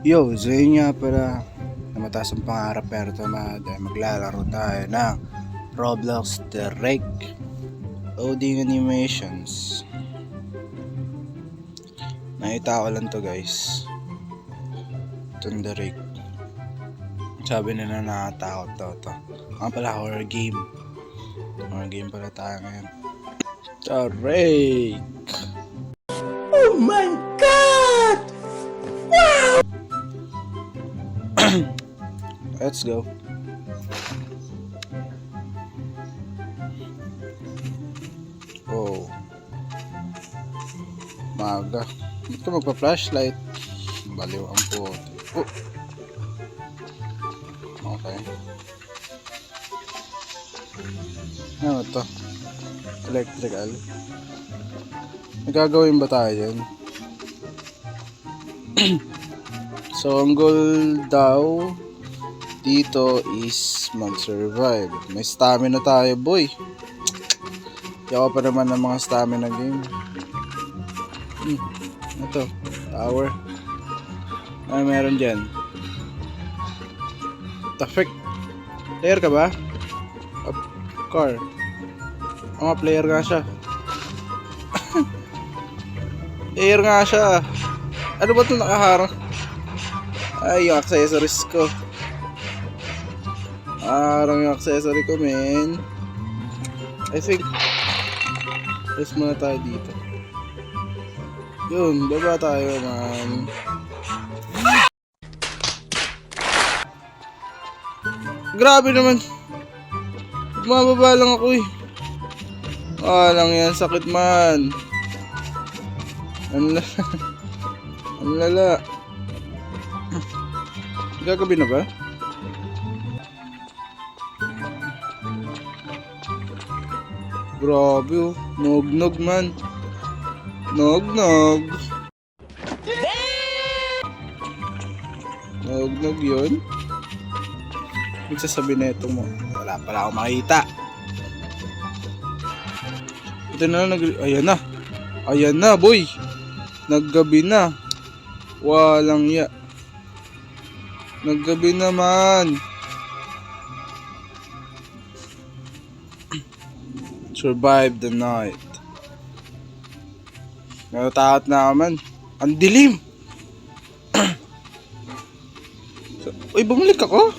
Yo, so yun nga pala na mataas ang pangarap pero tamad ay maglalaro tayo ng Roblox The Rake Loading Animations. Nakita ko lang to guys, itong The Rake. Sabi nila nakakatakot daw to. Mga pala horror game pala tayo ngayon. The Rake. Oh my God! Let's go. Oh, maga. Ba't ka magpa-flashlight? Baliw ang puto. Oh. Okay. Ano to? Electrical. Nagagawin ba tayo yan? So, ang goal daw dito is mag-survive. May stamina tayo, boy. Yako pa naman ng mga stamina game. Ito, tower. Ano meron dyan? Tafik. Player ka ba? Car. Mga player nga siya. Player nga siya. Ano ba ito nakaharang? Ay, yung accessories ko. Harang yung accessory ko, men. I think let's muna tayo dito. Yun, baba tayo, man. Grabe naman. Bumababa lang ako eh. Lang yan, sakit man. Ang lala. Gagabi na ba? Grabe oh. Nog-nog man. Nog-nog. Nog-nog yun. Magsasabi na ito mo. Wala pala akong makita. Ito na lang. Ayan na. Ayan na boy. Naggabi na. Walang ya. Naggabi naman. Survive the night. Natatakot na naman. Ang dilim. Uy, bumalik ako?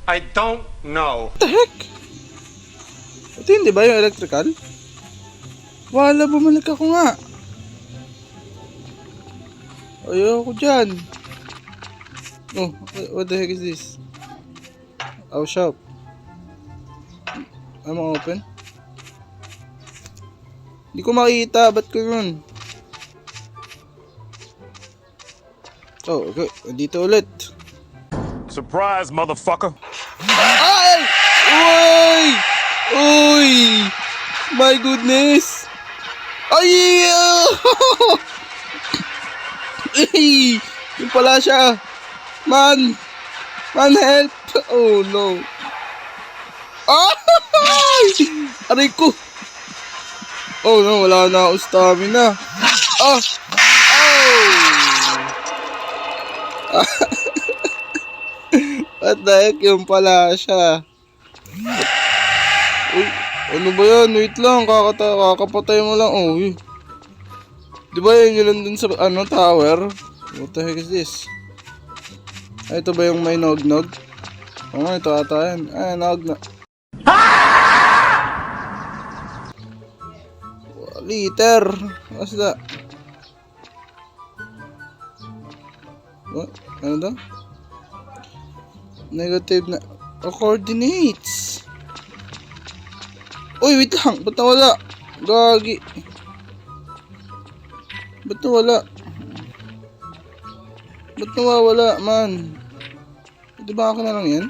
I don't know. What the heck? Ito hindi ba yung electrical? Wala, bumalik ako nga. Ayoko dyan. Oh, what the heck is this? Our shop. I'm open. Hindi ko makita. Ba't ko yun? Oh, okay. Dito ulit. Surprise, motherfucker. Ay! Uy! Uy! My goodness! Ay! Ay! Yung pala siya. Man! Man, help! Oh, no. Ay! Aray ko! Oh, no. Wala na ako stamina. Oh! What the heck? Yung pala siya. Uy, ano ba yan? Wait lang. Kakapatay mo lang. Oh, uy. Di ba yun lang dun sa tower? What the heck is this? Ay, ito ba yung may nog-nog? Oo nga, ito ata yan. Ay, nog-nog. Liter. What's that? What? Ano daw? Negative na. Coordinates. Uy, wait lang. Ba't nawala? Gagi. Ba't nawala? Ba't nawawala, man? Di ba ako na lang yan?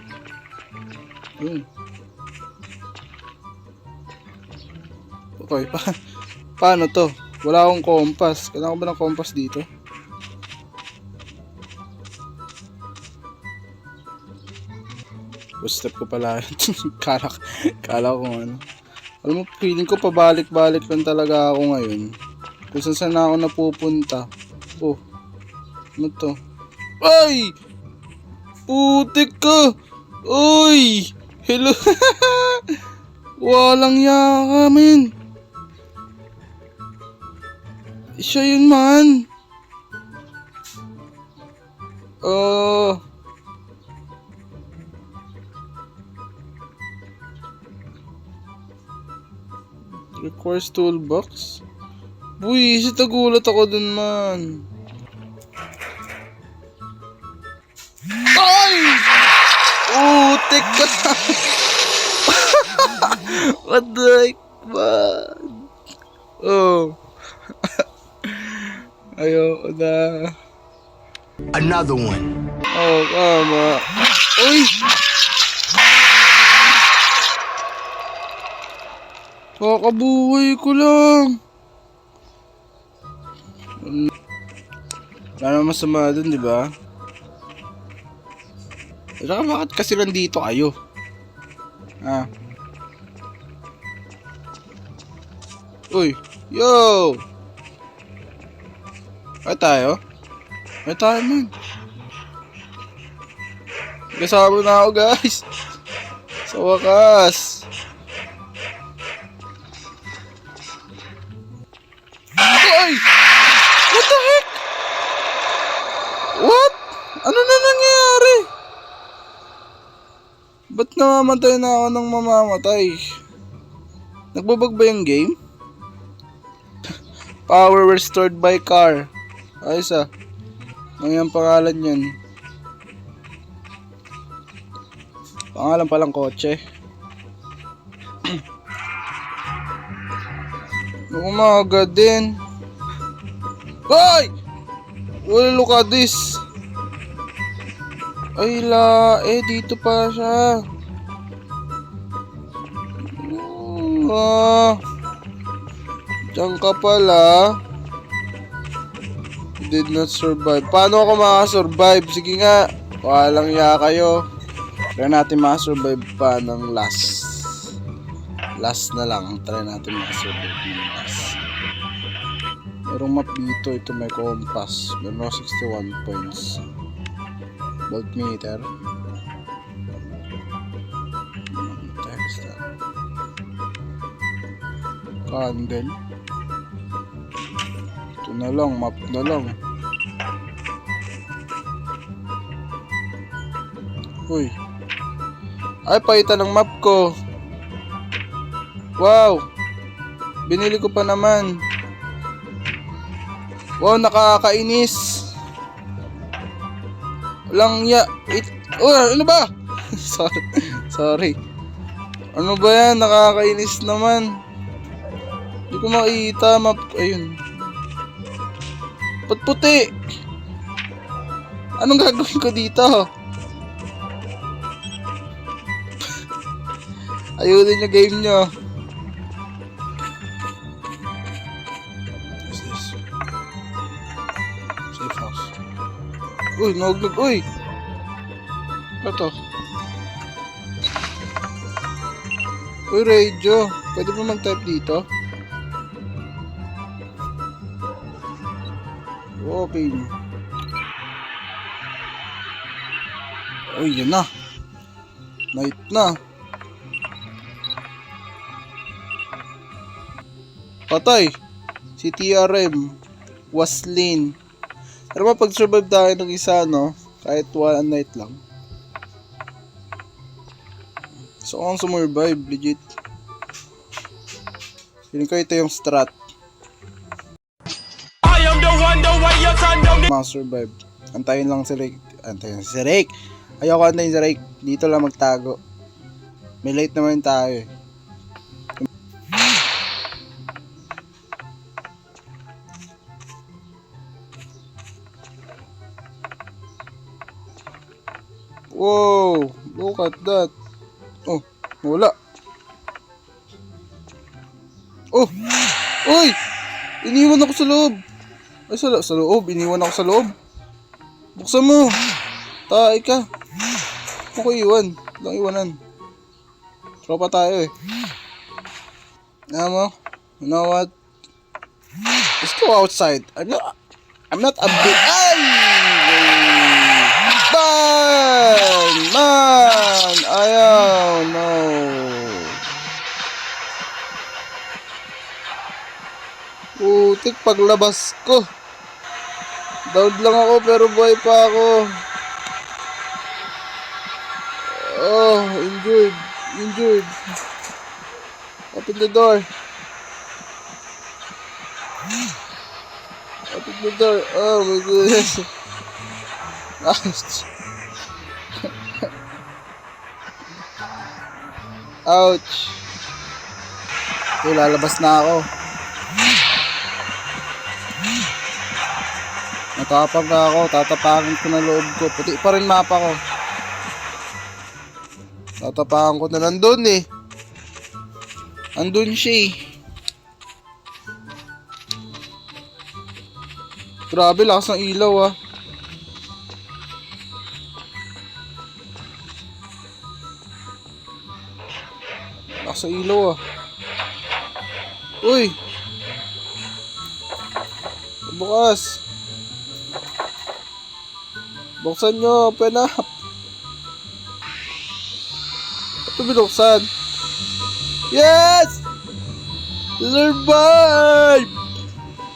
Yun. Okay, paano to? Wala akong compass. Kailangan ko ba ng compass dito? Step ko pala. Kala ko ano. Alam mo, feeling ko pabalik-balik lang talaga ako ngayon. Kung saan ako napupunta. Oh, ano to? Ay! Putik ka! Uy! Hello! Walang yaka, men! Siya yun, man! Requires toolbox? Uy, nagulat ako dun, man. Ay! Putik ka! What the heck, man? Oh. Ayoko na. Another one. Oh, kama. Uy! Kakabuhay ko lang. Wala naman masama dun, di ba? Saka bakit kasi nandito kayo? Ah. Uy! Yo! Ay tayo? Ay tayo, man. Kasama na ako, guys. Sa wakas. Ay! What the heck? What? Ano na nangyayari? Ba't namamatay na ako ng mamamatay? Nagbabag ba yung game? Power restored by car. Ayos ah. Ano yung pangalan yan? Pangalan palang kotse. Umaga din. Ay! Well, look at this. Ay dito pa siya. Diyan ka pala. Did not survive. Paano ako makasurvive? Sige nga. Walang ya kayo. Try natin makasurvive pa ng last. Last na lang. Try natin makasurvive ng last. Merong map dito. Ito may compass. Meron 61 points. Voltmeter. Text that. Candle. Ito na lang. Map na lang. Uy. Ay, pakita ng map ko. Wow. Binili ko pa naman. Wow, nakakainis. Walang ya. Oh, ano ba? Sorry. Ano ba yan? Nakakainis naman. Hindi ko makita map. Ayun. Puti. Anong gagawin ko dito? Ayunin yung game nyo. What's this? Safe house. Uy, nahugnog. Uy! Ano to? Uy, radio. Pwede ba mag-type dito? Okay. Uy, yan na. Night na. Patay. Si TRM. Waslin. Pero mapag-survive tayo ng isa, no? Kahit one night lang. So, kung sumurvive, legit. Feeling ko ito yung strat. I am the one, the way your son don't need. Survive. Antayin lang si Rick. Antayin si Rick. Ayoko antayin si Rick. Dito lang magtago. May late naman tayo eh. Wow, look at that. Oh, wala. Oh, uy! Iniwan ako sa loob. Ay, sa loob. Iniwan ako sa loob. Buksan mo. Tae ka. Ako iwan. Lang iwanan. Tropa tayo eh. Alam mo? You know what? Let's go outside. I'm not a bit. Ay! man! Ayaw! No! Putik paglabas ko. Down lang ako pero buhay pa ako. Oh, injured. Injured. Open the door. Open the door. Oh my goodness. Ouch. Ouch. Okay, lalabas na ako. Natapag na ako. Tatapakan ko na loob ko. Puti pa rin mapa ko. Tatapakan ko na. Nandun eh. Andun siya eh. Grabe, lakas ng ilaw ah. Lakas ng ilaw ah. Uy! Bukas. Buksan nyo, open up. Ito binuksan. Yes! Survive!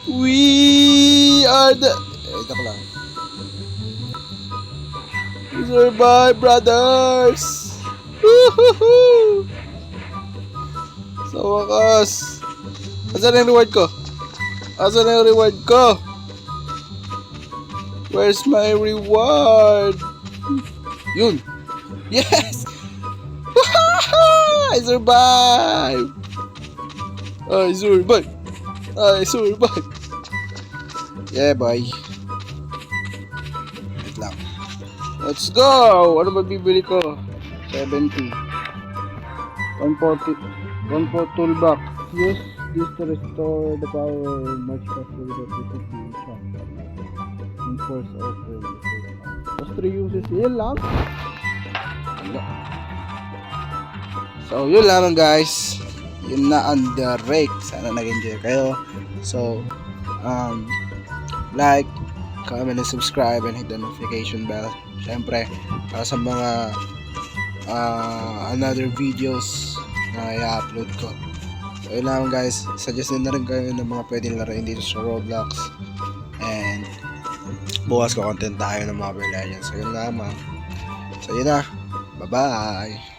We are the... Ito ko lang. We survive, brothers! Woohoo! Sa wakas. Asan yung reward ko? Asan yung reward ko? Where's my reward? Yun. Yes! I survived! I survived! I survived! Yeah, boy. Wait lang. Let's go! Ano ba bibili ko? 70. 140. 140 toolbox. Use this to restore the power much faster without repeating the shock. Enforce offer. Plus 3 uses. Yan lang. So, yun lang guys. Yun na on the rake. Sana nag-enjoy kayo. So, like, comment, and subscribe, and hit the notification bell. Siyempre, para sa mga another videos na i-upload ko. So, yun lang guys. Suggest na rin kayo ng mga pwedeng laruin dito sa Roblox. And, bukas ko content tayo ng Mobile Legends. So, yun lamang. So, yun na. Bye-bye!